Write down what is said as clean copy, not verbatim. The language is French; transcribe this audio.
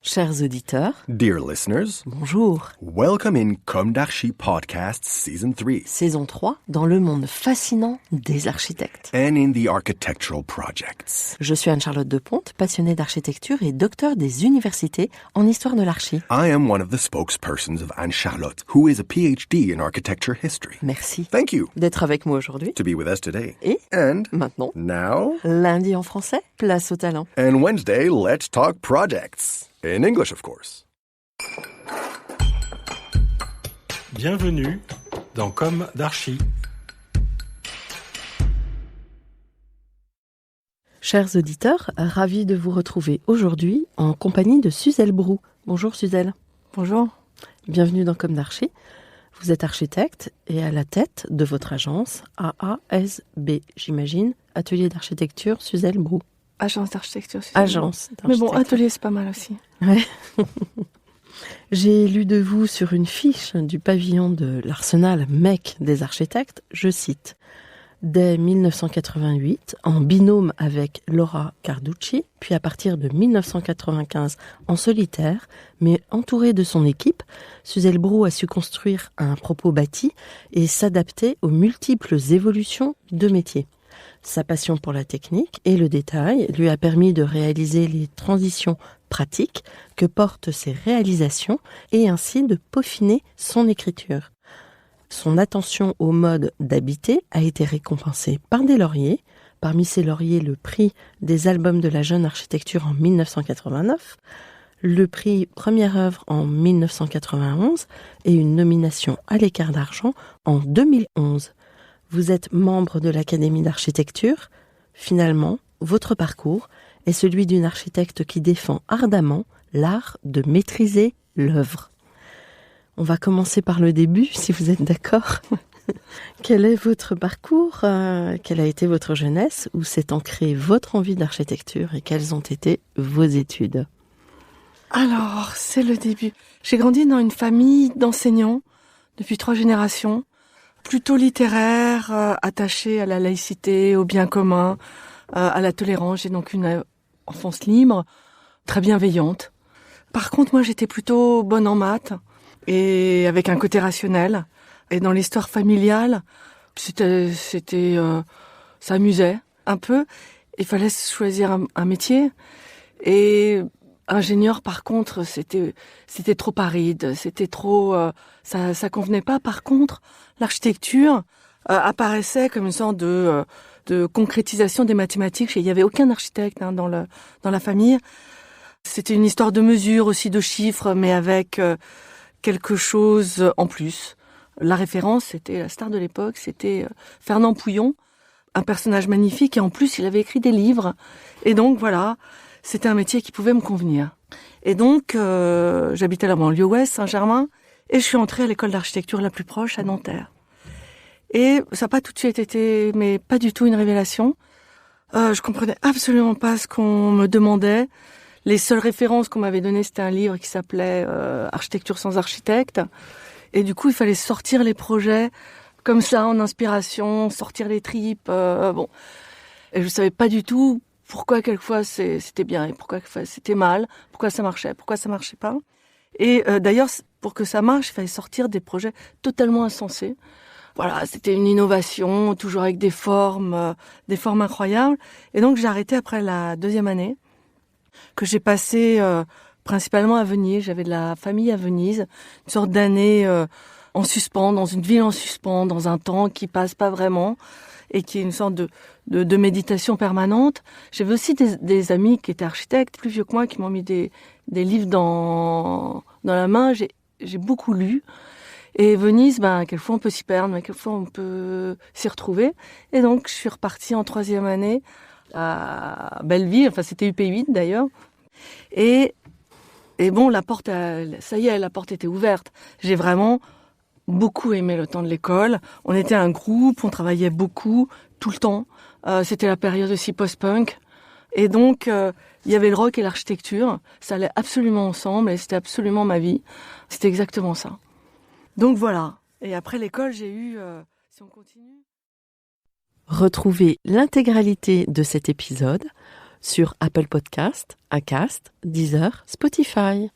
Chers auditeurs, Dear listeners, bonjour. welcome in Comme d'Archi Podcast Season 3 Saison 3, dans le monde fascinant des architectes. and in the architectural projects. Je suis Anne-Charlotte Deponte, passionnée d'architecture et docteur des universités en histoire de l'archi. I am one of the spokespersons of Anne-Charlotte, who is a PhD in architecture history. Merci Thank you d'être avec moi aujourd'hui. to be with us today. Et And maintenant, now, lundi en français, place au talent. and Wednesday, let's talk projects. In English, of course. Bienvenue dans Comme d'Archi. Chers auditeurs, ravis de vous retrouver aujourd'hui en compagnie de Suzelle Brou. Bonjour Suzelle. Bonjour. Bienvenue dans Comme d'Archi. Vous êtes architecte et à la tête de votre agence AASB, j'imagine, Atelier d'architecture Suzelle Brou. Agence d'architecture. Agence Mais bon, d'architecture. atelier, c'est pas mal aussi. Ouais. J'ai lu de vous sur une fiche du pavillon de l'Arsenal Mecque des architectes, je cite, « Dès 1988, en binôme avec Laura Carducci, puis à partir de 1995 en solitaire, mais entourée de son équipe, Suzelle Brou a su construire un propos bâti et s'adapter aux multiples évolutions de métier. Sa passion pour la technique et le détail lui a permis de réaliser les transitions pratiques que portent ses réalisations et ainsi de peaufiner son écriture. Son attention au mode d'habiter a été récompensée par des lauriers, parmi ces lauriers le prix des albums de la jeune architecture en 1989, le prix Première œuvre en 1991 et une nomination à l'écart d'argent en 2011. Vous êtes membre de l'Académie d'architecture. Finalement, votre parcours est celui d'une architecte qui défend ardemment l'art de maîtriser l'œuvre. On va commencer par le début, si vous êtes d'accord. Quel est votre parcours ? Quelle a été votre jeunesse ? Où s'est ancrée votre envie d'architecture et quelles ont été vos études ? Alors, c'est le début. J'ai grandi dans une famille d'enseignants depuis 3 générations, plutôt littéraire, attachée à la laïcité, au bien commun, à la tolérance. J'ai donc une enfance libre, très bienveillante. Par contre, moi, j'étais plutôt bonne en maths et avec un côté rationnel. Et dans l'histoire familiale, ça amusait un peu. Il fallait choisir un métier. Et ingénieur, par contre, c'était trop aride, c'était trop, ça convenait pas. Par contre, l'architecture apparaissait comme une sorte de concrétisation des mathématiques. Il y avait aucun architecte dans la famille. C'était une histoire de mesure aussi, de chiffres, mais avec quelque chose en plus. La référence, c'était la star de l'époque, c'était Fernand Pouillon, un personnage magnifique, et en plus, il avait écrit des livres. Et donc, voilà, c'était un métier qui pouvait me convenir. Et donc, j'habitais à la banlieue ouest, Saint-Germain, et je suis entrée à l'école d'architecture la plus proche, à Nanterre. Et ça n'a pas tout de suite été, mais pas du tout une révélation. Je comprenais absolument pas ce qu'on me demandait. Les seules références qu'on m'avait données, c'était un livre qui s'appelait Architecture sans architecte. Et du coup, il fallait sortir les projets comme ça, en inspiration, sortir les tripes. Bon. Et je savais pas du tout pourquoi quelquefois c'était bien et pourquoi quelquefois c'était mal, pourquoi ça marchait pas. Et d'ailleurs, pour que ça marche, il fallait sortir des projets totalement insensés. Voilà, c'était une innovation, toujours avec des formes incroyables. Et donc, j'ai arrêté après la 2e année, que j'ai passée principalement à Venise. J'avais de la famille à Venise, une sorte d'année en suspens, dans une ville en suspens, dans un temps qui passe pas vraiment, et qui est une sorte de méditation permanente. J'avais aussi des amis qui étaient architectes, plus vieux que moi, qui m'ont mis des livres dans la main. J'ai beaucoup lu. Et Venise, quelquefois on peut s'y perdre, mais quelquefois on peut s'y retrouver. Et donc, je suis repartie en 3e année à Belleville, enfin c'était UP8 d'ailleurs. Et bon, la porte était ouverte. J'ai vraiment beaucoup aimé le temps de l'école. On était un groupe, on travaillait beaucoup, tout le temps. C'était la période aussi post-punk. Et donc, il y avait le rock et l'architecture. Ça allait absolument ensemble et c'était absolument ma vie. C'était exactement ça. Donc voilà. Et après l'école, j'ai eu... si on continue... Retrouvez l'intégralité de cet épisode sur Apple Podcast, Acast, Deezer, Spotify.